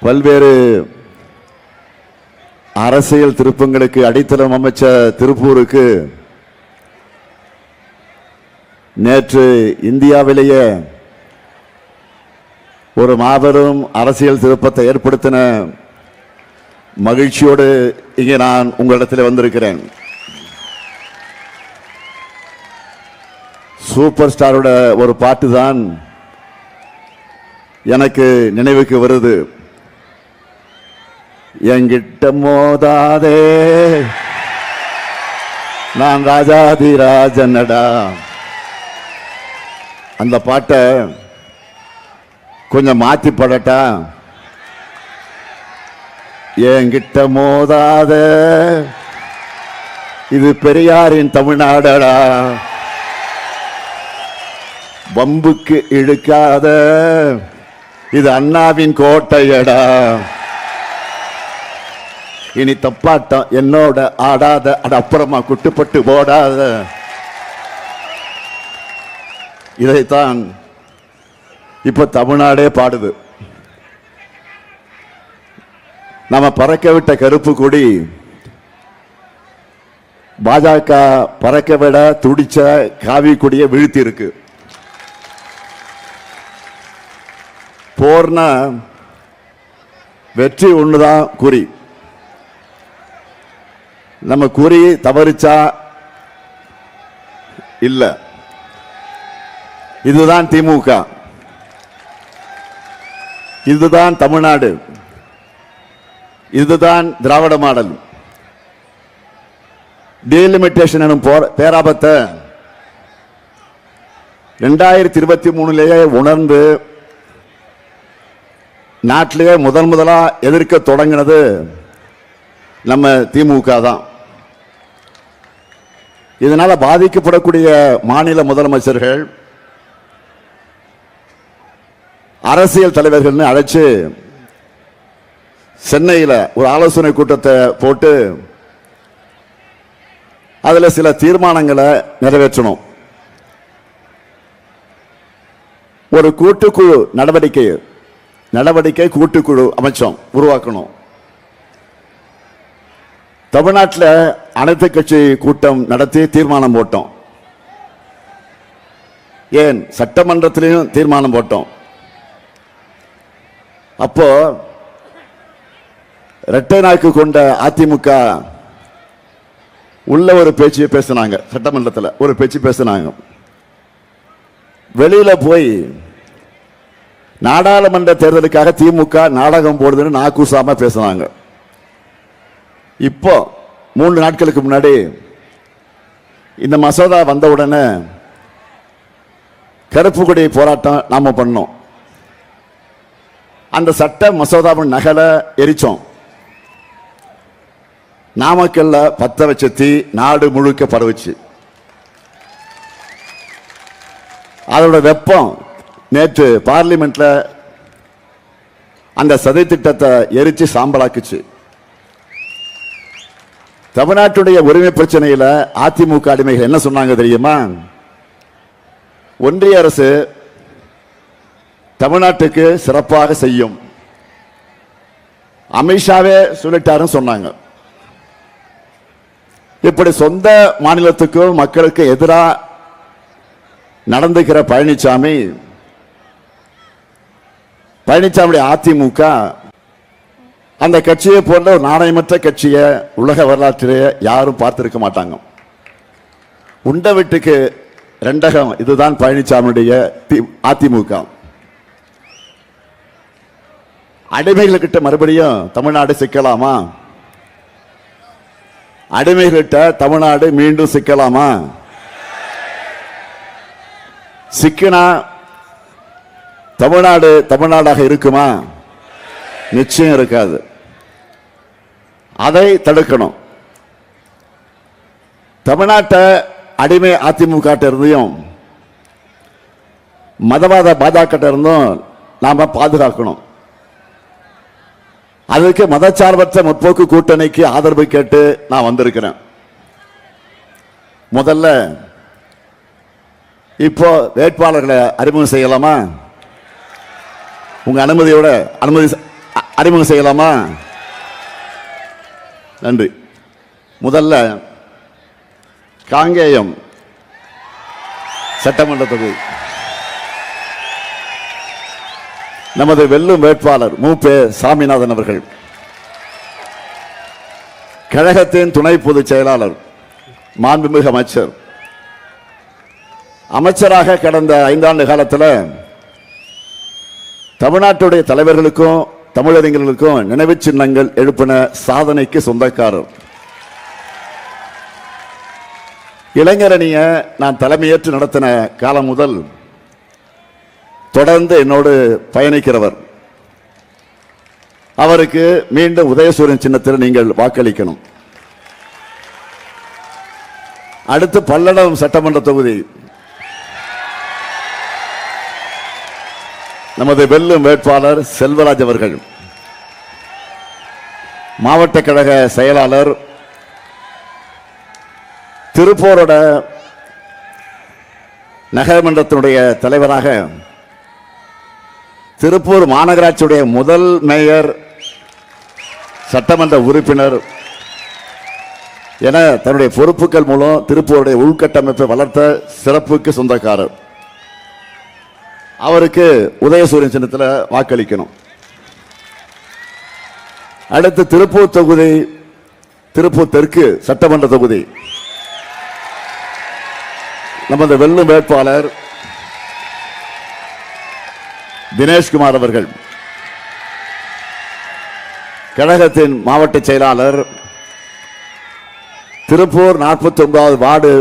பல்வேறு அரசியல் திருப்பங்களுக்கு அடித்தளம் அமைச்ச திருப்பூருக்கு நேற்று இந்தியாவிலேயே ஒரு மாபெரும் அரசியல் திருப்பத்தை ஏற்படுத்தின மகிழ்ச்சியோடு இங்கே நான் உங்களிடத்தில் வந்திருக்கிறேன். சூப்பர் ஸ்டாரோட ஒரு பாட்டு தான் எனக்கு நினைவுக்கு வருது. என்கிட்ட மோதாதே நான் ராஜாதி ராஜனடா. அந்த பாட்டை கொஞ்சம் மாத்தி பாடட்டா? என்கிட்ட மோதாத இது பெரியாரின் தமிழ்நாடடா, வம்புக்கு இழுக்காத இது அண்ணாவின் கோட்டையடா, இனி தப்பாட்டம் என்னோட ஆடாத, அது அப்புறமா குட்டுப்பட்டு போடாத. இதைத்தான் இப்ப தமிழ்நாடே பாடுது. நம்ம பறக்க விட்ட கருப்பு கொடி பாஜக பறக்க விட துடிச்ச காவி கொடியை வீழ்த்தி இருக்கு. போர்னா வெற்றி ஒண்ணுதான் குறி. நம்ம குறி தவறிச்சா இல்ல. இதுதான் திமுக, இதுதான் தமிழ்நாடு, இதுதான் திராவிட மாடல். டீலிமிட்டேஷன் எனும் பேராபத்தை 2023 உணர்ந்து நாட்டிலேயே முதலா எதிர்க்க தொடங்கினது நம்ம திமுக தான். இதனால பாதிக்கப்படக்கூடிய மாநில முதலமைச்சர்கள், அரசியல் தலைவர்கள் அழைச்சு சென்னையில் ஒரு ஆலோசனை கூட்டத்தை போட்டு அதுல சில தீர்மானங்களை நிறைவேற்றணும். ஒரு கூட்டுக்குழு நடவடிக்கை கூட்டுக்குழு அமைச்சோம், உருவாக்கணும். தமிழ்நாட்டில் அனைத்து கட்சி கூட்டம் நடத்தி தீர்மானம் போட்டோம். ஏன் சட்டமன்றத்திலையும் தீர்மானம் போட்டோம். அப்போ இரட்டை நாக்கு கொண்ட அதிமுக உள்ள ஒரு பேச்சு பேசினாங்க, சட்டமன்றத்தில் ஒரு பேச்சு பேசினாங்க. வெளியில போய் நாடாளுமன்ற தேர்தலுக்காக திமுக நாடகம் போடுதுன்னு நாக்கூசாம பேசினாங்க. இப்போ 3 நாட்களுக்கு முன்னாடி இந்த மசோதா வந்தவுடனே கருப்பு கொடி போராட்டம் நாம பண்ணோம். அந்த சட்ட மசோதாவின் நகலை எரிச்சோம். நாமக்கல்ல பத்த வச்சத்தி நாடு முழுக்க பரவுச்சு. அதோட வெப்பம் நேற்று பார்லிமெண்ட்ல அந்த சதி திட்டத்தை எரிச்சு சாம்பலாக்குச்சு. தமிழ்நாட்டுடைய உரிமை பிரச்சனையில அதிமுக அடிமைகள் என்ன சொன்னாங்க தெரியுமா? ஒன்றிய அரசு தமிழ்நாட்டுக்கு சிறப்பாக செய்யும், அமித்ஷாவே சொல்லிட்டாருன்னு சொன்னாங்க. இப்படி சொந்த மாநிலத்துக்கும் மக்களுக்கு எதிராக நடந்துக்கிற பழனிசாமி அதிமுக அந்த கட்சியை போன்ற ஒரு நாணயமற்ற கட்சியை உலக வரலாற்றிலே யாரும் பார்த்திருக்க மாட்டாங்க. உண்ட வீட்டுக்கு ரெண்டகம், இதுதான் பழனிசாமியுடைய அதிமுக. அடிமைகள்கிட்ட மறுபடியும் தமிழ்நாடு சிக்கலாமா? அடிமைகிட்ட தமிழ்நாடு மீண்டும் சிக்கலாமா? சிக்கினா தமிழ்நாடு தமிழ்நாடாக இருக்குமா? நிச்சயம் இருக்காது. அதை தடுக்கணும். தமிழ்நாட்டை அடிமை அதிமுக இருந்தும் மதவாத பாஜக இருந்தும் நாம பாதுகாக்கணும். அதுக்கு மதச்சார்பற்ற முற்போக்கு கூட்டணிக்கு ஆதரவு கேட்டு நான் வந்திருக்கிறேன். முதல்ல இப்போ வேட்பாளர்களை அறிமுகம் செய்யலாமா? உங்க அனுமதியோட அறிமுகம் செய்யலாமா? நன்றி. முதல்ல காங்கேயம் சட்டமன்ற தொகுதி நமது வெல்லும் வேட்பாளர் மூப்பே சாமிநாதன் அவர்கள், கழகத்தின் துணை பொதுச் செயலாளர், மாண்புமிகு அமைச்சர், அமைச்சராக கடந்த 5 ஆண்டு காலத்தில் தமிழ்நாட்டுடைய தலைவர்களுக்கும் தமிழறிஞர்களுக்கும் நினைவு சின்னங்கள் எழுப்பின சாதனைக்கு சொந்தக்காரர். இளைஞரணியை நான் தலைமையேற்று நடத்தின காலம் முதல் தொடர்ந்து என்னோடு பயணிக்கிறவர். அவருக்கு மீண்டும் உதயசூரியன் சின்னத்தில் நீங்கள் வாக்களிக்கணும். அடுத்து பல்லடம் சட்டமன்ற தொகுதி நமது வெல்லும் வேட்பாளர் செல்வராஜ் அவர்கள், மாவட்ட கழக செயலாளர், திருப்பூரோட நகரமன்றத்தினுடைய தலைவராக, திருப்பூர் மாநகராட்சியுடைய முதல் மேயர், சட்டமன்ற உறுப்பினர் என தன்னுடைய பொறுப்புகள் மூலம் திருப்பூருடைய உள்கட்டமைப்பை வளர்த்த சிறப்புக்கு சொந்தக்காரர். அவருக்கு உதயசூரியன் சின்னத்தில் வாக்களிக்கணும். அடுத்து திருப்பூர் தொகுதி, திருப்பூர் தெற்கு சட்டமன்ற தொகுதி நமது வெல்லும் வேட்பாளர் தினேஷ்குமார் அவர்கள், கழகத்தின் மாவட்ட செயலாளர், திருப்பூர் 49வது வார்டு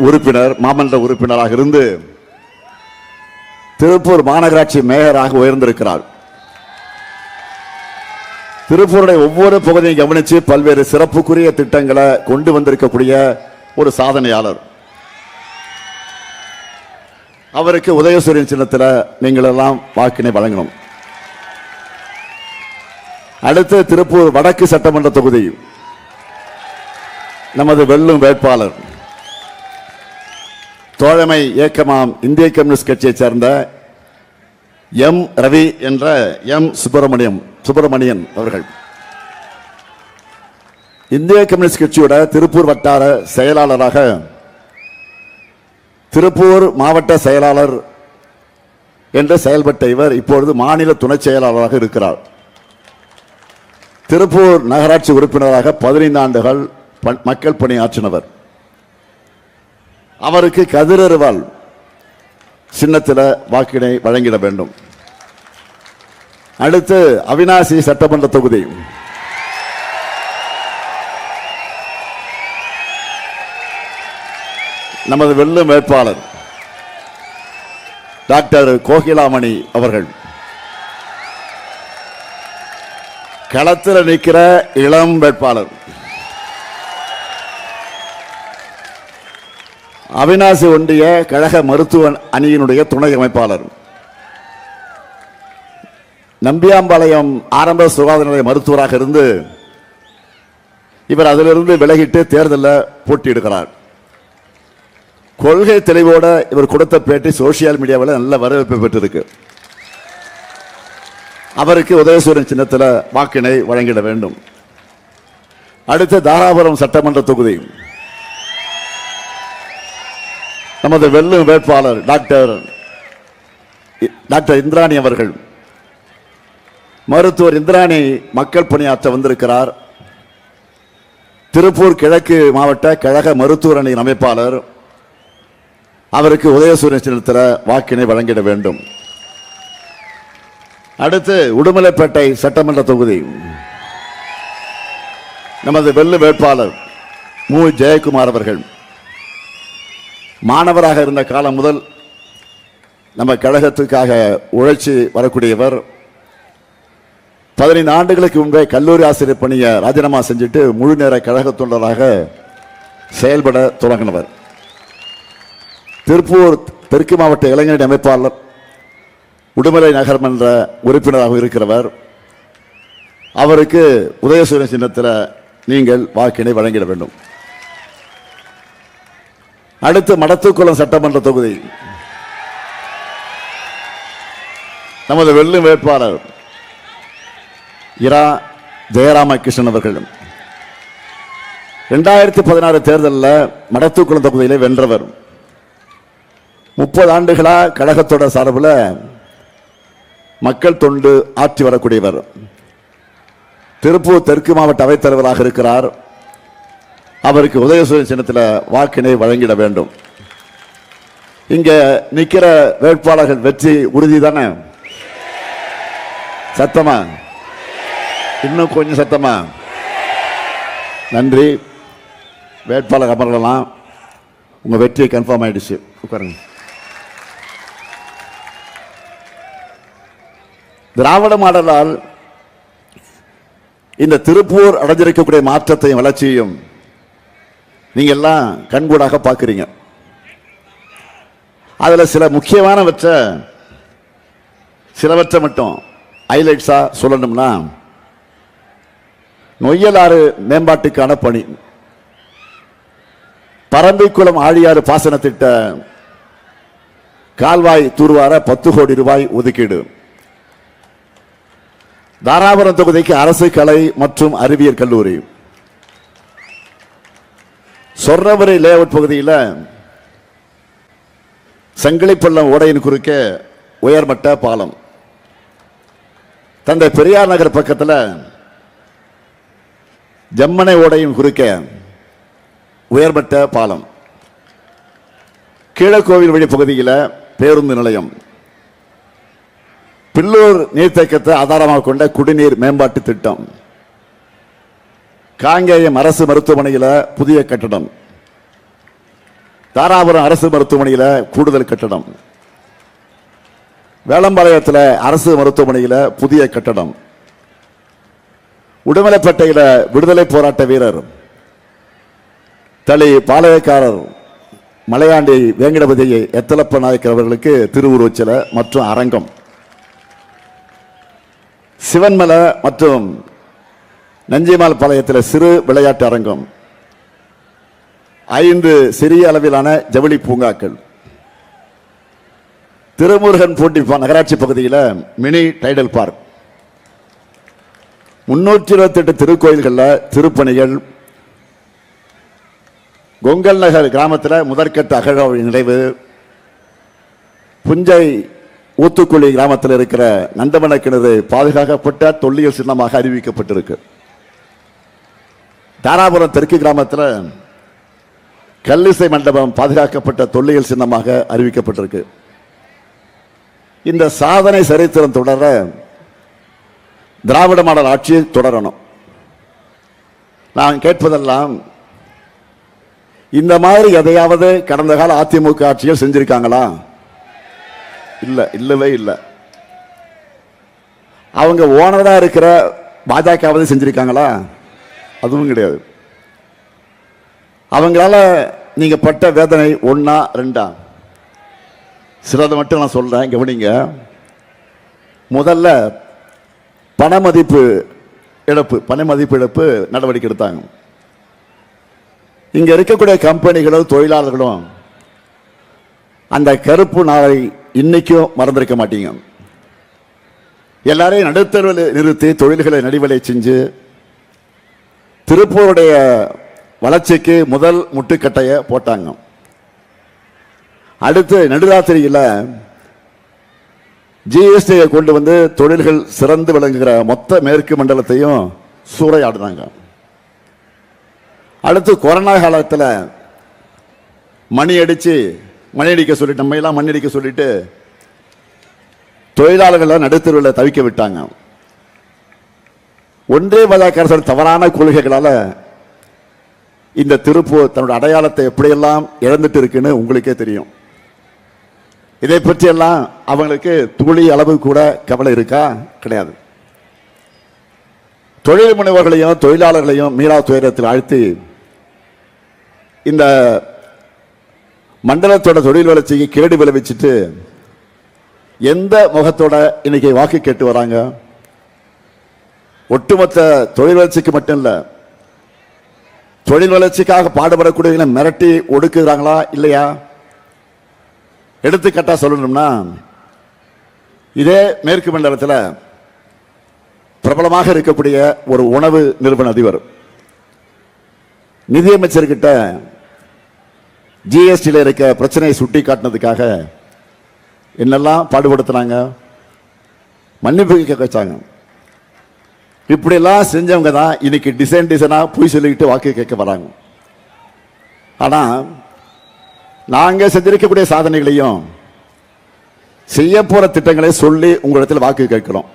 உறுப்பினர், மாமன்ற உறுப்பினராக இருந்து திருப்பூர் மாநகராட்சி மேயராக உயர்ந்திருக்கிறார். திருப்பூருடைய ஒவ்வொரு பகுதியும் கவனித்து பல்வேறு சிறப்புக்குரிய திட்டங்களை கொண்டு வந்திருக்கக்கூடிய ஒரு சாதனையாளர். அவருக்கு உதயசூரியன் சின்னத்தில் நீங்கள் எல்லாம் வாக்கினை வழங்கணும். அடுத்து திருப்பூர் வடக்கு சட்டமன்ற தொகுதி நமது வெல்லும் வேட்பாளர், தோழமை இயக்கமாம் இந்திய கம்யூனிஸ்ட் கட்சியைச் சேர்ந்த எம் ரவி என்ற எம் சுப்பிரமணியன் அவர்கள், இந்திய கம்யூனிஸ்ட் கட்சியோட திருப்பூர் வட்டார செயலாளராக, திருப்பூர் மாவட்ட செயலாளர் என்று செயல்பட்ட இவர் இப்பொழுது மாநில துணை செயலாளராக இருக்கிறார். திருப்பூர் நகராட்சி உறுப்பினராக 15 ஆண்டுகள் மக்கள் பணியாற்றினவர். அவருக்கு கதிரறிவால் சின்னத்தில் வாக்கினை வழங்கிட வேண்டும். அடுத்து அவிநாசி சட்டமன்ற தொகுதி நமது வெல்லும் வேட்பாளர் டாக்டர் கோகிலாமணி அவர்கள், களத்தில் நிற்கிற இளம் வேட்பாளர், அவிநாசி ஒன்றிய கழக மருத்துவ அணியினுடைய துணை அமைப்பாளர், நம்பியாம்பாளையம் ஆரம்ப சுகாதார நிலைய மருத்துவராக இருந்து இவர் அதிலிருந்து விலகிட்டு தேர்தலில் போட்டியிடுகிறார். கொள்கை தெளிவோட இவர் கொடுத்த பேட்டி சோசியல் மீடியாவில் நல்ல வரவேற்பு பெற்றிருக்கு. அவருக்கு உதயசூரியன் சின்னத்தில் வாக்கினை வழங்கிட வேண்டும். அடுத்து தாராபுரம் சட்டமன்ற தொகுதி நமது வெல்லும் வேட்பாளர் டாக்டர் இந்திராணி அவர்கள், மருத்துவர் இந்திராணி மக்கள் பணியாற்ற வந்திருக்கிறார். திருப்பூர் கிழக்கு மாவட்ட கழக மருத்துவர் அணியின் அமைப்பாளர். அவருக்கு உதயசூரியன் சின்னத்தில் வாக்கினை வழங்கிட வேண்டும். அடுத்து உடுமலைப்பேட்டை சட்டமன்ற தொகுதி நமது வெல்லும் வேட்பாளர் மு ஜெயக்குமார் அவர்கள், மாணவராக இருந்த காலம் முதல் நம்ம கழகத்துக்காக உழைச்சி வரக்கூடியவர். 15 ஆண்டுகளுக்கு முன்பே கல்லூரி ஆசிரியர் பணியை ராஜினாமா செஞ்சுட்டு முழு நேர கழக தொண்டராக செயல்பட தொடங்கினவர். திருப்பூர் தெற்கு மாவட்ட இளைஞரணி அமைப்பாளர், உடுமலை நகர்மன்ற உறுப்பினராக இருக்கிறவர். அவருக்கு உதயசூரியன் சின்னத்தில் நீங்கள் வாக்கினை வழங்கிட வேண்டும். அடுத்து மடத்துக்குளம் சட்டமன்ற தொகுதி நமது வெல்லும் வேட்பாளர் இரா ஜெயராமகிருஷ்ணன் அவர்கள் 2016 தேர்தலில் மடத்துக்குளம் தொகுதியிலே வென்றவர். 30 ஆண்டுகளா கழகத்தோட சார்பில் மக்கள் தொண்டு ஆற்றி வரக்கூடியவர். திருப்பூர் தெற்கு மாவட்ட அவைத்தலைவராக இருக்கிறார். அவருக்கு உதயசூரியன் சின்னத்தில் வாக்கினை வழங்கிட வேண்டும். இங்க நிக்கிற வேட்பாளர்கள் வெற்றி உறுதி தானே? சத்தமா? இன்னும் கொஞ்சம் சத்தமா? நன்றி. வேட்பாளர் அமரலாம். உங்க வெற்றி கன்ஃபார்ம் ஆயிடுச்சு. உட்காருங்க. திராவிட மாடலால் இந்த திருப்பூர் அடைஞ்சிருக்கக்கூடிய மாற்றத்தையும் வளர்ச்சியையும் நீங்க எல்லாம் கண்கூடாக பார்க்கிறீங்க. அதுல சிலவற்றை மட்டும் ஹைலைட்ஸா சொல்லணும்னா, நொய்யலாறு மேம்பாட்டுக்கான பணி, பரம்பிக்குளம் ஆழியாறு பாசன திட்ட கால்வாய் தூர்வார 10 கோடி ரூபாய் ஒதுக்கீடு, தாராபுரம் தொகுதிக்கு அரசு கலை மற்றும் அறிவியல் கல்லூரி, சொர்ணபுரி லேஅவுட் பகுதியில் சங்கிலிப்பள்ளம் ஓடையின் குறுக்கே உயர்மட்ட பாலம், தந்தை பெரியார் நகர் பக்கத்தில் ஜம்மனை ஓடையின் குறுக்கே உயர்மட்ட பாலம், கீழக்கோவில் வழி பகுதியில் பேருந்து நிலையம், பில்லூர் நீர்த்தேக்கத்தை ஆதாரமாக கொண்ட குடிநீர் மேம்பாட்டு திட்டம், காங்கேயம் அரசு மருத்துவமனையில் புதிய கட்டடம், தாராபுரம் அரசு மருத்துவமனையில் கூடுதல் கட்டடம், வேளம்பாளையத்தில் அரசு மருத்துவமனையில் புதிய கட்டடம், உடுமலைப்பேட்டையில் விடுதலை போராட்ட வீரர் தளி பாளையக்காரர் மலையாண்டி வேங்கடபதி எத்தலப்ப நாயக்கர் அவர்களுக்கு திருவுருவச்சிலை மற்றும் அரங்கம், சிவன்மலை மற்றும் நஞ்சிமால் பாளையத்தில் சிறு விளையாட்டு அரங்கம், 5 சிறிய அளவிலான ஜவுளி பூங்காக்கள், திருமுருகன் பூண்டி நகராட்சி பகுதியில் மினி டைடல் பார்க், 328 திருக்கோயில்களில் திருப்பணிகள், கொங்கல் நகர் கிராமத்தில் முதற்கட்ட அகழ்வாய்வு நிறைவு, புஞ்சை ஊத்துக்குழி கிராமத்தில் இருக்கிற நந்தவன கிணறு பாதுகாக்கப்பட்ட தொல்லியல் சின்னமாக அறிவிக்கப்பட்டிருக்கு. தாராபுரம் தெற்கு கிராமத்தில் கல்லிசை மண்டபம் பாதுகாக்கப்பட்ட தொல்லியல் சின்னமாக அறிவிக்கப்பட்டிருக்கு. இந்த சாதனை சரித்திரம் தொடர திராவிட மாடல் ஆட்சியை தொடரணும். நான் கேட்பதெல்லாம், இந்த மாதிரி எதையாவது கடந்த கால அதிமுக ஆட்சியில் செஞ்சிருக்காங்களா? இல்லவே இல்லை. அவங்க ஓனரா இருக்கிற பாஜகவை செஞ்சிருக்காங்களா? அதுவும் கிடையாது. அவங்களால நீங்க பட்ட வேதனை 1 2 சிலதை மட்டும் நான் சொல்றேன், கவனிங்க. முதல்ல பண மதிப்பு இழப்பு நடவடிக்கை எடுத்தாங்க. இங்க இருக்கக்கூடிய கம்பெனிகளும் தொழிலாளர்களும் அந்த கருப்பு நாளை இன்னைக்கும் மறந்திருக்க மாட்டீங்க. எல்லாரையும் நடுத்தருவில் நிறுத்தி தொழில்களை நடிவலை செஞ்சு திருப்பூருடைய வளர்ச்சிக்கு முதல் முட்டுக்கட்டையை போட்டாங்க. அடுத்து நடுராத்திரியில் ஜிஎஸ்டியை கொண்டு வந்து தொழில்கள் சிறந்து விளங்குகிற மொத்த மேற்கு மண்டலத்தையும் சூறையாடுனாங்க. அடுத்து கொரோனா காலத்தில் மணி அடிக்க சொல்லிட்டு, நம்ம எல்லாம் மணி அடிக்க சொல்லிட்டு தொழிலாளர்களை நடுத்தருவில் தவிக்க விட்டாங்க. ஒன்றே பாஜக அரசு தவறான கொள்கைகளால் இந்த திருப்பூர் தன்னோட அடையாளத்தை எப்படியெல்லாம் இழந்துட்டு இருக்குன்னு உங்களுக்கே தெரியும். இதை பற்றியெல்லாம் அவங்களுக்கு துளி அளவு கூட கவலை இருக்கா? கிடையாது. தொழில் முனைவர்களையும் தொழிலாளர்களையும் மீளா துயரத்தில் ஆழ்த்தி இந்த மண்டலத்தோட தொழில் வளர்ச்சிக்கு கேடு விளைவிச்சுட்டு எந்த முகத்தோட இன்னைக்கு வாக்கு கேட்டு வராங்க? ஒட்டுமொத்த தொழில் வளர்ச்சிக்கு மட்டும் இல்ல, தொழில் வளர்ச்சிக்காக பாடுபடக்கூடிய மிரட்டி ஒடுக்குறாங்களா இல்லையா? எடுத்துக்காட்டா சொல்லணும்னா, இதே மேற்கு மண்டலத்தில் பிரபலமாக இருக்கக்கூடிய ஒரு உணவு நிறுவன அதிபர் நிதியமைச்சர்கிட்ட ஜிஎஸ்டியில் இருக்க பிரச்சனையை சுட்டி காட்டினதுக்காக என்னெல்லாம் பாடுபடுத்தினாங்க, மன்னிப்பு கேட்க வச்சாங்க. இப்படியெல்லாம் செஞ்சவங்க தான் இன்னைக்கு டிசைனாக போய் சொல்லிக்கிட்டு வாக்கு கேட்க வராங்க. ஆனால் நாங்கள் செஞ்சிருக்கக்கூடிய சாதனைகளையும் செய்ய போற திட்டங்களை சொல்லி உங்களிடத்தில் வாக்கு கேட்கிறோம்.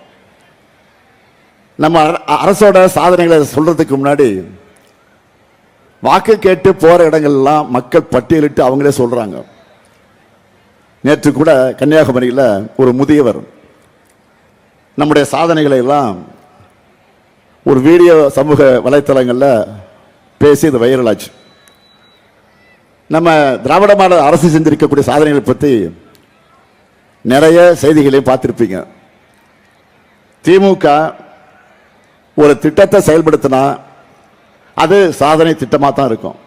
நம்ம அரசோட சாதனைகளை சொல்றதுக்கு முன்னாடி வாக்கு கேட்டு போற இடங்கள்லாம் மக்கள் பட்டியலிட்டு அவங்களே சொல்றாங்க. நேற்று கூட கன்னியாகுமரியில் ஒரு முதியவர் நம்முடைய சாதனைகளை எல்லாம் ஒரு வீடியோ சமூக வலைத்தளங்களில் பேசி இது வைரல் ஆச்சு. நம்ம திராவிட மாடல் அரசு செஞ்சிருக்கக்கூடிய சாதனைகளை பற்றி நிறைய செய்திகளை பார்த்திருப்பீங்க. திமுக ஒரு திட்டத்தை செயல்படுத்தினா அது சாதனை திட்டமாக தான் இருக்கும்.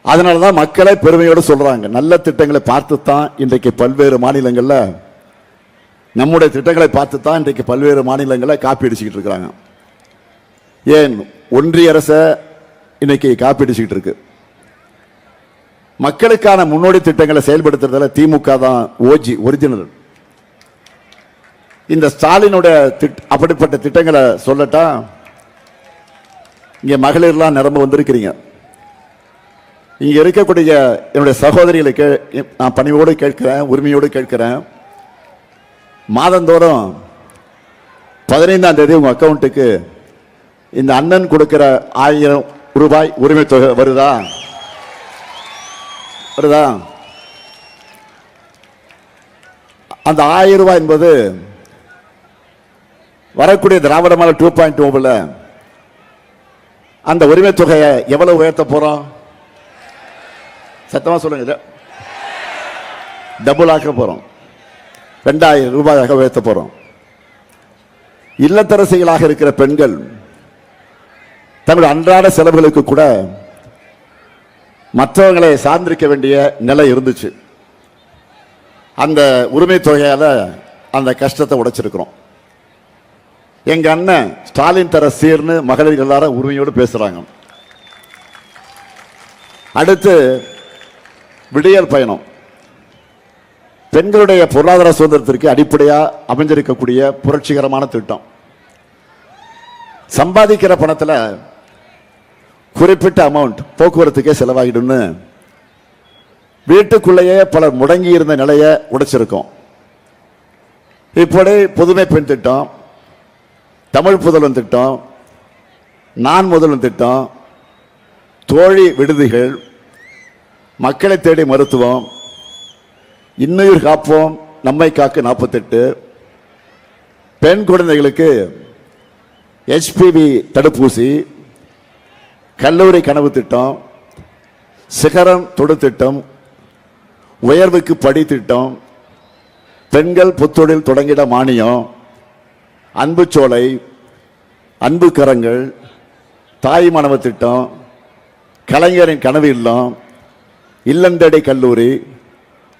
அதனால தான் மக்களை பெருமையோடு சொல்றாங்க. நல்ல திட்டங்களை பார்த்து தான் இன்றைக்கு பல்வேறு மாநிலங்களில் நம்முடைய திட்டங்களை பார்த்து தான் இன்றைக்கு பல்வேறு மாநிலங்களில் காப்பி அடிச்சுக்கிட்டு இருக்கிறாங்க. ஏன் ஒன்றிய அரசை இன்னைக்கு காப்பி அடிச்சுக்கிட்டு இருக்கு. மக்களுக்கான முன்னோடி திட்டங்களை செயல்படுத்துறதுல திமுக தான் ஓஜி ஒரிஜினல். இந்த ஸ்டாலினுடைய அப்படிப்பட்ட திட்டங்களை சொல்லட்டா, இங்க மகளிர்லாம் நிரம்ப வந்திருக்கிறீங்க. இங்க இருக்கக்கூடிய என்னுடைய சகோதரிகளுக்கு நான் பணிவோடு கேட்கிறேன், உரிமையோடு கேட்கிறேன். மாதந்தோறும் 15ஆம் தேதி உங்க அக்கௌண்ட்டுக்கு இந்த அண்ணன் கொடுக்கிற 1000 ரூபாய் உரிமை தொகை வருதா? வருதா? அந்த 1000 ரூபாய் என்பது வரக்கூடிய திராவிட மாடல் 2.0 அந்த உரிமை தொகையை எவ்வளவு உயர்த்த போறோம்? சத்தமா சொல்லுங்க. டபுள் ஆக்க போறோம். 2000 ரூபாயாக உயர்த்த போறோம். இல்லத்தரசிகளாக இருக்கிற பெண்கள் தங்களுடைய அன்றாட செலவுகளுக்கு கூட மற்றவங்களை சார்ந்திருக்க வேண்டிய நிலை இருந்துச்சு. அந்த உரிமை தொகையால அந்த கஷ்டத்தை உடைச்சிருக்கிறோம். எங்க அண்ணன் ஸ்டாலின் தர சீர்னு மகளிர் எல்லாரும் உரிமையோடு பேசுறாங்க. அடுத்து விடியல் பயணம் பெண்களுடைய பொருளாதார சுதந்திரத்திற்கு அடிப்படையா அமைஞ்சிருக்கக்கூடிய புரட்சிகரமான திட்டம். சம்பாதிக்கிற பணத்துல குறிப்பிட்ட அமௌண்ட் போக்குவரத்துக்கே செலவாகிடும்னு வீட்டுக்குள்ளேயே பலர் முடங்கி இருந்த நிலையை உடைச்சிருக்கோம். இப்படி புதுமை பெண் திட்டம், தமிழ் புதல்வன் திட்டம், நான் முதல்வன் திட்டம், தோழி விடுதிகள், மக்களை தேடி மருத்துவம், இன்னுயிர் காப்போம் நம்மை காக்கு 48, பெண் குழந்தைகளுக்கு HPV தடுப்பூசி, கல்லூரி கனவு திட்டம், சிகரம் தொடு திட்டம், உயர்வுக்கு படி திட்டம், பெண்கள் புத்தொழில் தொடங்கிட மானியம், அன்பு சோலை, அன்பு கரங்கள், தாய் மாணவ திட்டம், கலைஞரின் கனவு இல்லம், இல்லந்தடை கல்லூரி,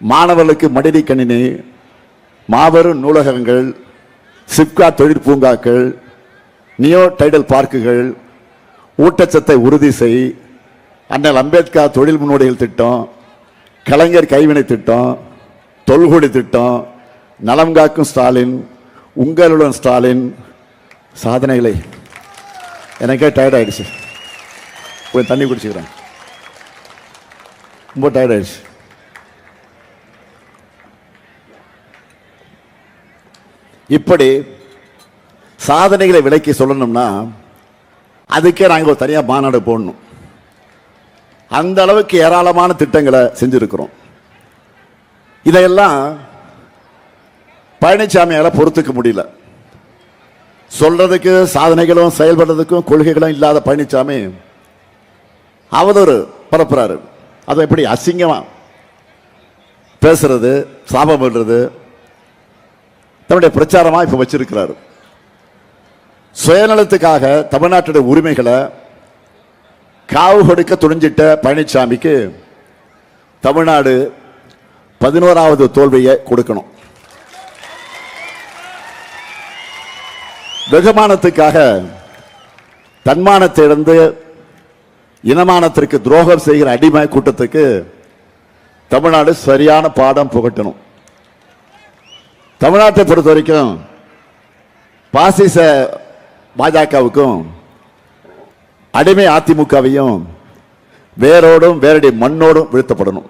மாணவர்களுக்கு மடிடி கணினி, மாபெரும் நூலகங்கள், சிப்கா தொழிற் பூங்காக்கள், நியோ டைடல் பார்க்குகள், ஊட்டச்சத்தை உறுதி செய், அண்ணல் அம்பேத்கர் தொழில் முன்னோடிகள் திட்டம், கலைஞர் கைவினை திட்டம், தொல்குடி திட்டம், நலம் காக்கும் ஸ்டாலின், உங்களுடன் ஸ்டாலின். சாதனைகளை எனக்கே டயர்ட் ஆயிடுச்சு. போய் தண்ணி குடிச்சுக்கிறேன். ரொம்ப டயர்ட் ஆயிடுச்சு. இப்படி சாதனைகளை விலைக்கு சொல்லணும்னா அதுக்கே நாங்கள் ஒரு தனியாக மாநாடு போடணும். அந்த அளவுக்கு ஏராளமான திட்டங்களை செஞ்சிருக்கிறோம். இதையெல்லாம் பழனிசாமியால பொறுத்துக்க முடியல. சொல்றதுக்கு சாதனைகளும் செயல்படுறதுக்கும் கொள்கைகளும் இல்லாத பழனிசாமி அவதூறு பரப்புறாரு. அதை எப்படி அசிங்கமா பேசுறது, சாபம் பண்றது தன்னுடைய பிரச்சாரமா இப்ப வச்சிருக்கிறாரு. சுயநலத்துக்காக தமிழ்நாட்டுடைய உரிமைகளை காவு கொடுக்க துணிஞ்சிட்ட பழனிசாமிக்கு தமிழ்நாடு 11வது தோல்வியை கொடுக்கணும். வெகுமானத்துக்காக தன்மானத்தை இழந்து இனமானத்திற்கு துரோகம் செய்கிற அடிமை கூட்டத்துக்கு தமிழ்நாடு சரியான பாடம் புகட்டணும். தமிழ்நாட்டை பொறுத்த வரைக்கும் பாசிச பாஜகவுக்கும் அடிமை அதிமுகவையும் வேரோடும் வேரடி மண்ணோடும் வீழ்த்தப்படணும்.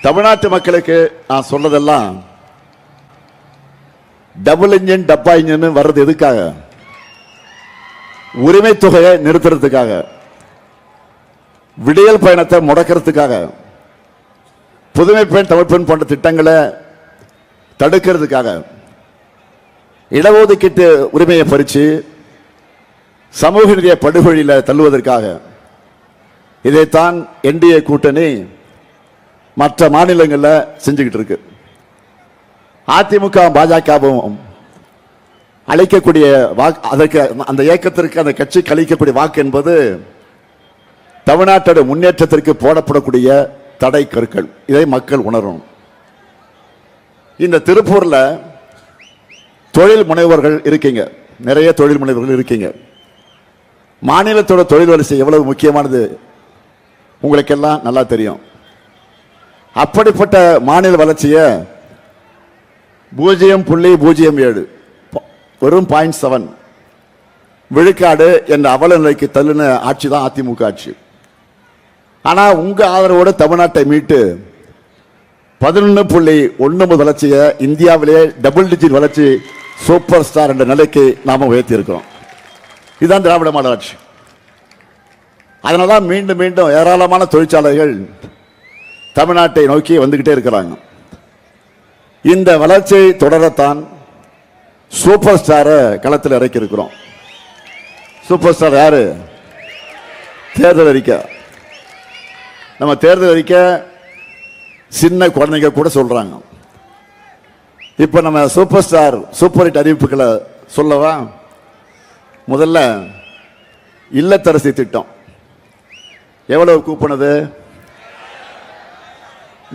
தமிழ்நாட்டு மக்களுக்கு நான் சொல்றதெல்லாம் டபுள் இன்ஜின் டப்பா இன்ஜின் வர்றது எதுக்காக? உரிமை தொகையை நிறுத்துறதுக்காக, விடியல் பயணத்தை முடக்கிறதுக்காக, புதுமை பெண் தமிழ் பெண் போன்ற திட்டங்களை தடுக்கிறதுக்காக, இடஒதுக்கீட்டு உரிமையை பறிச்சு சமூக நீதிய படுகொழியில் தள்ளுவதற்காக இதைத்தான் என்டிஏ கூட்டணி மற்ற மாநிலங்களில் செஞ்சுக்கிட்டு இருக்கு. அதிமுக பாஜகவும் அளிக்கக்கூடிய வாக்கு, அதற்கு அந்த இயக்கத்திற்கு அந்த கட்சிக்கு அளிக்கக்கூடிய வாக்கு என்பது தமிழ்நாட்டோட முன்னேற்றத்திற்கு போடப்படக்கூடிய தடை கற்கள். இதை மக்கள் உணரும். இந்த திருப்பூர்ல தொழில் முனைவர்கள் இருக்கீங்க, நிறைய தொழில் முனைவர்கள் இருக்கீங்க. மாநிலத்தோட தொழில் வரிசை எவ்வளவு முக்கியமானது உங்களுக்கெல்லாம் நல்லா தெரியும். அப்படிப்பட்ட மாநில வளர்ச்சியை 0.07 வெறும் 0.7 விழுக்காடு என்ற அவல நிலைக்கு தள்ளின ஆட்சி தான் அதிமுக ஆட்சி. ஆனா உங்க ஆதரவோடு தமிழ்நாட்டை மீட்டு 11.1 வளர்ச்சியை இந்தியாவிலே டபுள் டிஜிட் வளர்ச்சி சூப்பர் ஸ்டார் என்ற நிலைக்கு நாம உயர்த்தி இருக்கிறோம். இதுதான் திராவிட மாடல் ஆட்சி. அதனால மீண்டும் மீண்டும் ஏராளமான தொழிற்சாலைகள் தமிழ்நாட்டை நோக்கி வந்துகிட்டே இருக்கிறாங்க. இந்த வளர்ச்சியை தொடரத்தான் சூப்பர் ஸ்டாரை களத்தில் இறக்கி இருக்கிறோம். சூப்பர் ஸ்டார் யாரு? தேர்தல் அறிக்கை. நம்ம தேர்தல் அறிக்கை சின்ன குழந்தைங்க கூட சொல்றாங்க. இப்ப நம்ம சூப்பர் ஸ்டார் சூப்பர் ஹிட் அறிவிப்புகளை சொல்லவா? முதல்ல இல்லத்தரசி திட்டம் எவ்வளவு கூப்பினது?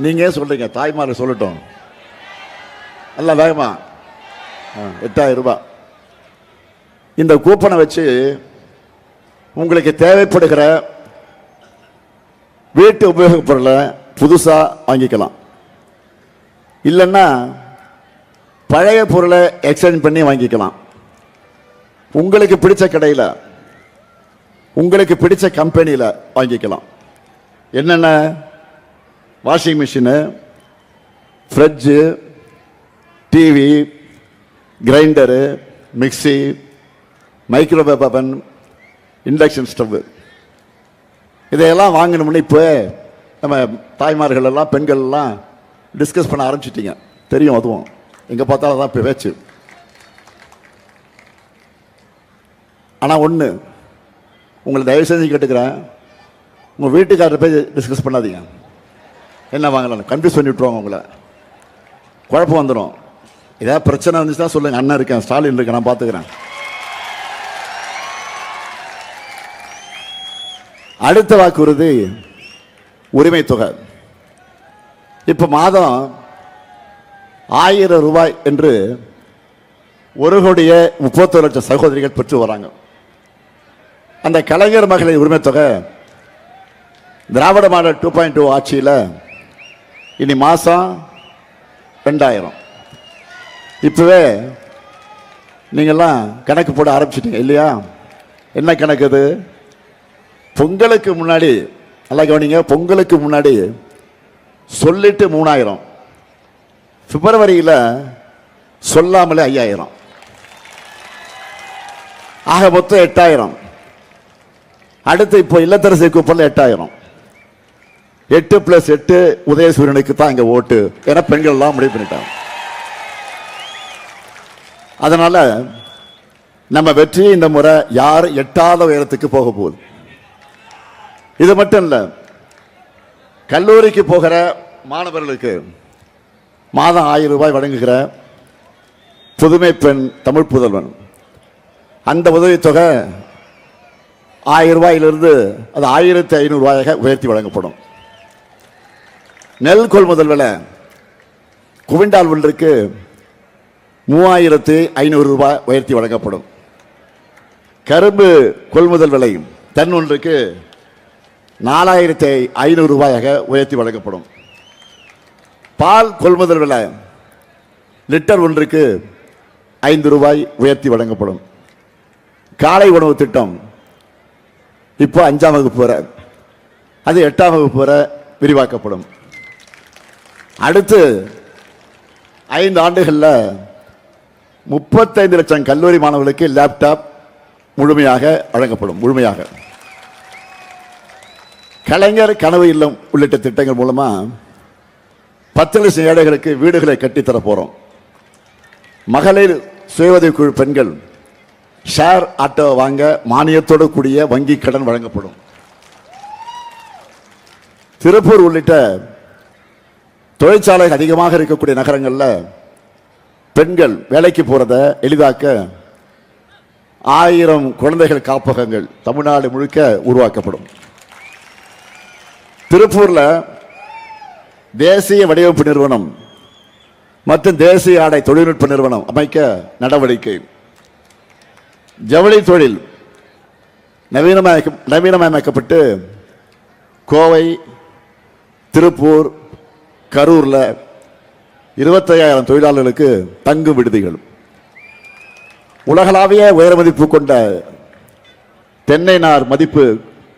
நீங்க சொல்றீங்க, தாய்மார்கள் சொல்லட்டும் அல்ல வேகமா. 8,000 ரூபாய். இந்த கூப்பனை வச்சு உங்களுக்கு தேவைப்படுகிற வீட்டு உபயோகப் பொருளை புதுசா வாங்கிக்கலாம். இல்லைன்னா பழைய பொருளை எக்ஸ்சேஞ்ச் பண்ணி வாங்கிக்கலாம். உங்களுக்கு பிடிச்ச கடையில், உங்களுக்கு பிடிச்ச கம்பெனியில் வாங்கிக்கலாம். என்னென்ன? Washing machine, fridge, TV, grinder, mixie, microwave அவன், இண்டக்ஷன் ஸ்டவ். இதையெல்லாம் வாங்கணும்னு இப்போ நம்ம தாய்மார்கள் எல்லாம் பெண்கள் எல்லாம் டிஸ்கஸ் பண்ண ஆரம்பிச்சிட்டீங்க. தெரியும், அதுவும் எங்கே பார்த்தாலும் தான் இப்போ பேச்சு. ஆனால் ஒன்று உங்களை தயவு செஞ்சு கேட்டுக்கிறேன், உங்கள் வீட்டுக்காரர் போய் டிஸ்கஸ் பண்ணாதீங்க. என்ன வாங்கலாம் கன்ஃபியூஸ் பண்ணி விட்டுருவாங்க, உங்களை குழப்பம் வந்துடும். ஏதாவது பிரச்சனை இருந்துச்சுன்னா சொல்லுங்க, அண்ணன் இருக்கேன், ஸ்டாலின் இருக்கேன், நான் பார்த்துக்கிறேன். அடுத்த வாக்குறுதி உரிமை தொகை. இப்போ மாதம் 1000 ரூபாய் என்று 1,31,00,000 சகோதரிகள் பெற்று வராங்க. அந்த கலைஞர் மகளிர் உரிமை தொகை திராவிட மாடல் 2.2 ஆட்சியில் இனி மாசம் 2000. இப்பவே நீங்கெல்லாம் கணக்கு போட ஆரம்பிச்சிட்டீங்க இல்லையா? என்ன கணக்கு அது? பொங்கலுக்கு முன்னாடி, நல்லா கவனிங்க, பொங்கலுக்கு முன்னாடி சொல்லிட்டு 3000, பிப்ரவரியில் சொல்லாமலே 5000, ஆக மொத்தம் 8000. அடுத்து இப்போ இல்லத்தரசி கூப்பன்ல 8000. 8+8 உதயசூரியனுக்கு தான் இங்க ஓட்டு என பெண்கள் எல்லாம் முடிவு பண்ணிட்டாங்க. அதனால நம்ம வெற்றி இந்த முறை யார் எட்டாத உயரத்துக்கு போக போகுது. இது மட்டும் இல்ல, கல்லூரிக்கு போகிற மாணவர்களுக்கு மாதம் 1000 ரூபாய் வழங்குகிற புதுமை பெண் தமிழ் புதல்வன், அந்த உதவித்தொகை 1000 ரூபாயிலிருந்து அது 1500 ரூபாயாக உயர்த்தி வழங்கப்படும். நெல் கொள்முதல் விலை குவிண்டால் ஒன்றுக்கு 3500 ரூபாய் உயர்த்தி வழங்கப்படும். கரும்பு கொள்முதல் விலை டன் ஒன்றுக்கு 4500 ரூபாயாக உயர்த்தி வழங்கப்படும். பால் கொள்முதல் விலை லிட்டர் ஒன்றுக்கு 5 ரூபாய் உயர்த்தி வழங்கப்படும். காலை உணவு திட்டம் இப்போ 5ஆம் வகுப்பு வரை, அது 8ஆம் வகுப்பு வரை விரிவாக்கப்படும். அடுத்து 5 ஆண்டுகளில் 35 லட்சம் கல்லூரி மாணவர்களுக்கு லேப்டாப் முழுமையாக வழங்கப்படும். முழுமையாக கலைஞர் கனவு இல்லம் உள்ளிட்ட திட்டங்கள் மூலமா 10 லட்சம் ஏழைகளுக்கு வீடுகளை கட்டித்தர போறோம். மகளிர் சுய உதவிக்குழு பெண்கள் ஷேர் ஆட்டோ வாங்க மானியத்தோடு கூடிய வங்கி கடன் வழங்கப்படும். திருப்பூர் உள்ளிட்ட தொழிற்சாலை அதிகமாக இருக்கக்கூடிய நகரங்களில் பெண்கள் வேலைக்கு போறத எளிதாக்க 1000 குழந்தைகள் காப்பகங்கள் தமிழ்நாடு முழுக்க உருவாக்கப்படும். திருப்பூர்ல தேசிய வடிவமைப்பு நிறுவனம் மற்றும் தேசிய ஆடை தொழில்நுட்ப நிறுவனம் அமைக்க நடவடிக்கை. ஜவுளி தொழில் நவீனமயமாக்கப்பட்டு கோவை, திருப்பூர், கரூர்ல 25000 தொழிலாளர்களுக்கு தங்கும் விடுதிகள். உலகளாவிய உயர் மதிப்பு கொண்ட தென்னை நார் மதிப்பு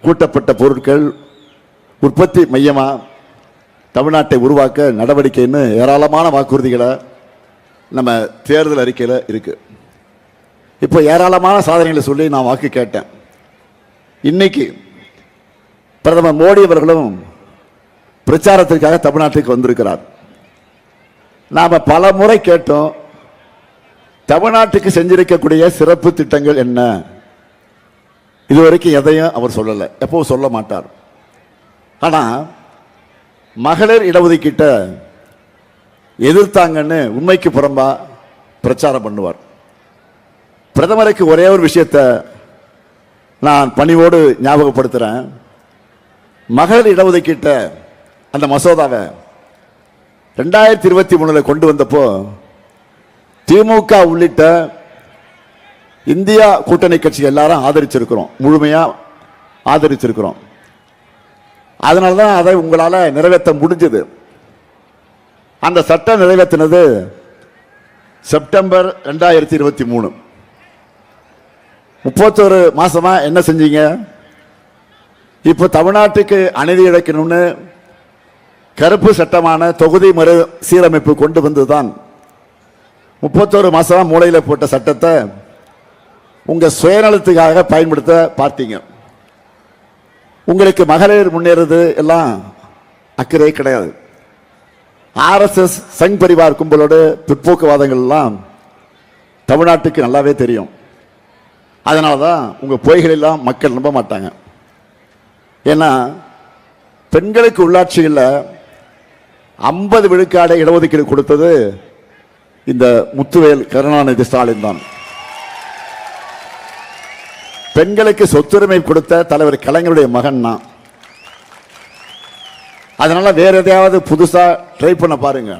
கூட்டப்பட்ட பொருட்கள் உற்பத்தி மையமா தமிழ்நாட்டை உருவாக்க நடவடிக்கைன்னு ஏராளமான வாக்குறுதிகளை நம்ம தேர்தல் அறிக்கையில் இருக்கு. இப்போ ஏராளமான சாதனைகளை சொல்லி நான் வாக்கு கேட்டேன். இன்னைக்கு பிரதமர் மோடி அவர்களும் பிரச்சாரத்திற்காக தமிழ்நாட்டுக்கு வந்திருக்கிறார். நாம பல முறை கேட்டோம், தமிழ்நாட்டுக்கு செஞ்சிருக்கக்கூடிய சிறப்பு திட்டங்கள் என்ன? இதுவரைக்கும் எதையும் அவர் சொல்லலை, எப்பவும் சொல்ல மாட்டார். ஆனா மகளிர் இடஒதுக்கீட்டை எதிர்த்தாங்கன்னு உண்மைக்கு புறம்பா பிரச்சாரம் பண்ணுவார். பிரதமருக்கு ஒரே ஒரு விஷயத்தை நான் பணிவோடு ஞாபகப்படுத்துறேன். மகளிர் இடஒதுக்கீட்டை அந்த மசோதாவை 2023 கொண்டு வந்தப்போ திமுக உள்ளிட்ட இந்தியா கூட்டணி கட்சி எல்லாரும் ஆதரிச்சிருக்கிறோம், முழுமையா ஆதரிச்சிருக்கிறோம். அதனால்தான் அதை உங்களால நிறைவேற்ற முடிஞ்சது. அந்த சட்டம் நிறைவேற்றினது செப்டம்பர் 2023. 31 மாசமா என்ன செஞ்சீங்க? இப்போ தமிழ்நாட்டுக்கு அநீதி இழைக்கணும்னு கருப்பு சட்டமான தொகுதி மறு சீரமைப்பு கொண்டு வந்ததுதான் 31 மாசமா மூளையில போட்ட சட்டத்தை உங்க சுயநலத்துக்காக பயன்படுத்த பார்த்தீங்க. உங்களுக்கு மகளிர் முன்னேறது எல்லாம் அக்கறை கிடையாது. RSS சங் பரிவார் கும்பலோடு பிற்போக்குவாதங்கள் எல்லாம் தமிழ்நாட்டுக்கு நல்லாவே தெரியும். அதனாலதான் உங்க பொய்கள் எல்லாம் மக்கள் நம்ப மாட்டாங்க. ஏன்னா பெண்களுக்கு உள்ளாட்சியில் 50 விழுக்காடு இடஒதுக்கீடு கொடுத்தது இந்த முத்துவேல் கருணாநிதி ஸ்டாலின் தான். பெண்களுக்கு சொத்துரிமை கொடுத்த தலைவர் கலைஞருடைய மகன் தான். அதனால வேற எதையாவது புதுசா ட்ரை பண்ண பாருங்க.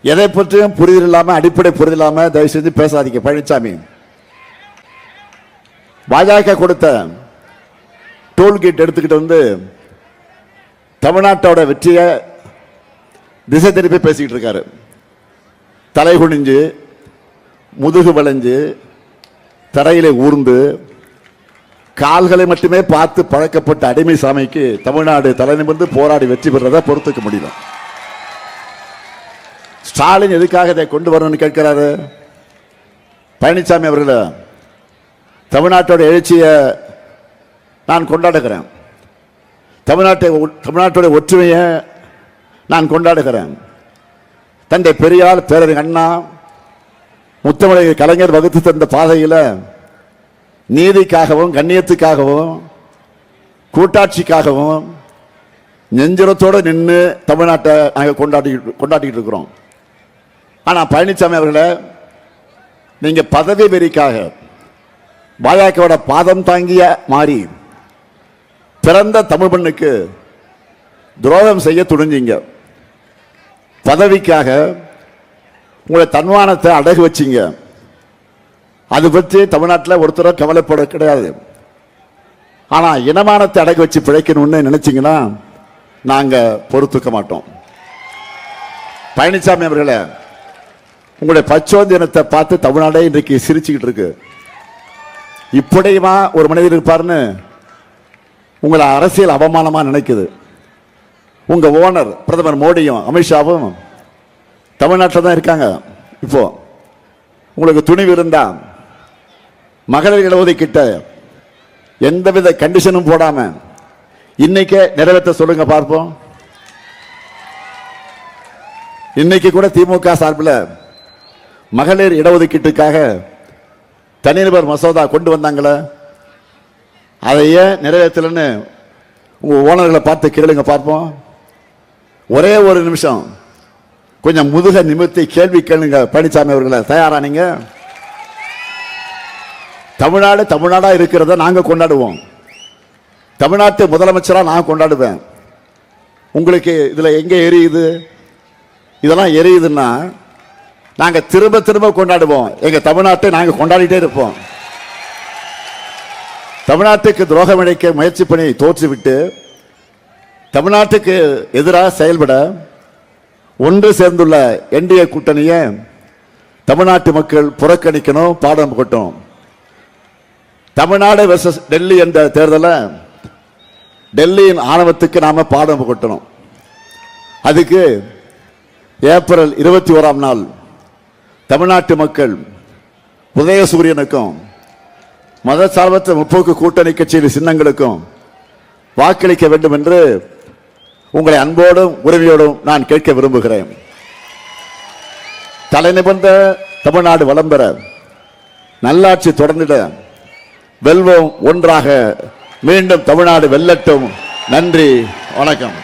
எதை பற்றியும் புரிதல் இல்லாம, அடிப்படை புரிதல் இல்லாம தயவு செஞ்சு பேசாதீங்க. பழனிசாமி பாஜக கொடுத்த டோல்கேட் எடுத்துக்கிட்டு வந்து தமிழ்நாட்டோட வெற்றியை திசை திருப்பி பேசிக்கிட்டு இருக்காரு. தலை குனிஞ்சு, முதுகு வளைஞ்சு, தரையிலே ஊர்ந்து, கால்களை மட்டுமே பார்த்து பழக்கப்பட்ட அடிமை சாமிக்கு தமிழ்நாடு தலை நிமிர்ந்து போராடி வெற்றி பெறதை பொறுத்துக்க முடியல. ஸ்டாலின் எதுக்காக இதை கொண்டு வரணும்னு கேட்கிறாரு? பழனிசாமி அவர்கள தமிழ்நாட்டோட எழுச்சியை நான் கொண்டாடுகிறேன், தமிழ்நாட்டுடைய ஒற்றுமையை நான் கொண்டாடுகிறேன். தந்தை பெரியார், பேரறிஞர் அண்ணா, முத்தமிழர் கலைஞர் வகுத்து தந்த பாதையில் நீதிக்காகவும் கண்ணியத்துக்காகவும் கூட்டாட்சிக்காகவும் நெஞ்சுரத்தோடு நின்று தமிழ்நாட்டை நாங்கள் கொண்டாடிட்டு இருக்கிறோம். ஆனால் பழனிசாமி அவர்களை நீங்க பதவி வெறிக்காக பாஜகவோட பாதம் தாங்கிய மாறி பிறந்த தமிழ் மண்ணுக்கு துரோகம் செய்ய துணிஞ்சீங்க. பதவிக்காக உங்களை தன்மானத்தை அடகு வச்சிங்க. அது பற்றி தமிழ்நாட்டில் ஒருத்தரும் கவலைப்பட கிடையாது. ஆனா இனமானத்தை அடகு வச்சு பிழைக்கணும்னு நினைச்சீங்கன்னா நாங்க பொறுத்துக்க மாட்டோம். பழனிசாமி அவர்களே, உங்களுடைய பச்சோந்தினத்தை பார்த்து தமிழ்நாடே இன்றைக்கு சிரிச்சுக்கிட்டு இருக்கு. இப்படியுமா ஒரு மனிதர் இருப்பார்னு உங்களை அரசியல் அவமானமா நினைக்குது. உங்க ஓனர் பிரதமர் மோடியும் அமித்ஷாவும் தமிழ்நாட்டில் தான் இருக்காங்க. இப்போ உங்களுக்கு துணிவு இருந்தா மகளிர் இடஒதுக்கீட்ட எந்தவித கண்டிஷனும் போடாம இன்னைக்கே நிறைவேற்ற சொல்லுங்க பார்ப்போம். இன்னைக்கு கூட திமுக சார்பில் மகளிர் இடஒதுக்கீட்டுக்காக தனிநபர் மசோதா கொண்டு வந்தாங்களே, அதை ஏன் நிறைவேற்றலன்னு உங்க ஓனர்களை பார்த்து கேளுங்க பார்ப்போம். ஒரே ஒரு நிமிஷம் கொஞ்சம் முதுக நிமிர்த்தி கேள்வி கேளுங்க பழனிசாமி அவர்களை. தயாரானீங்க? தமிழ்நாடு தமிழ்நாடா இருக்கிறத நாங்க கொண்டாடுவோம். தமிழ்நாட்டு முதலமைச்சரா நான் கொண்டாடுவேன். உங்களுக்கு இதுல எங்க எரியுது? இதெல்லாம் எரியுதுன்னா நாங்க திரும்ப திரும்ப கொண்டாடுவோம். எங்க தமிழ்நாட்டை நாங்க கொண்டாடிட்டே இருப்போம். தமிழ்நாட்டுக்கு துரோகம் இழைக்க முயற்சி பண்ணி தோற்றுவிட்டு தமிழ்நாட்டுக்கு எதிராக செயல்பட ஒன்று சேர்ந்துள்ள என்டிஏ கூட்டணியை தமிழ்நாட்டு மக்கள் புறக்கணிக்கணும், பாடம் போட்டோம். தமிழ்நாடு வெர்சஸ் டெல்லி என்ற தேர்தலில் டெல்லியின் ஆணவத்துக்கு நாம பாடம் போட்டணும். அதுக்கு ஏப்ரல் 21ஆம் நாள் தமிழ்நாட்டு மக்கள் உதயசூரியனுக்கும் மதசார்பற்ற முற்போக்கு கூட்டணி கட்சியின் சின்னங்களுக்கும் வாக்களிக்க வேண்டும் என்று உங்களை அன்போடும் உரிமையோடும் நான் கேட்க விரும்புகிறேன். தலைநிபந்த தமிழ்நாடு வளம் பெற, நல்லாட்சி தொடர்ந்திட, வெல்வோம் ஒன்றாக, மீண்டும் தமிழ்நாடு வெல்லட்டும். நன்றி, வணக்கம்.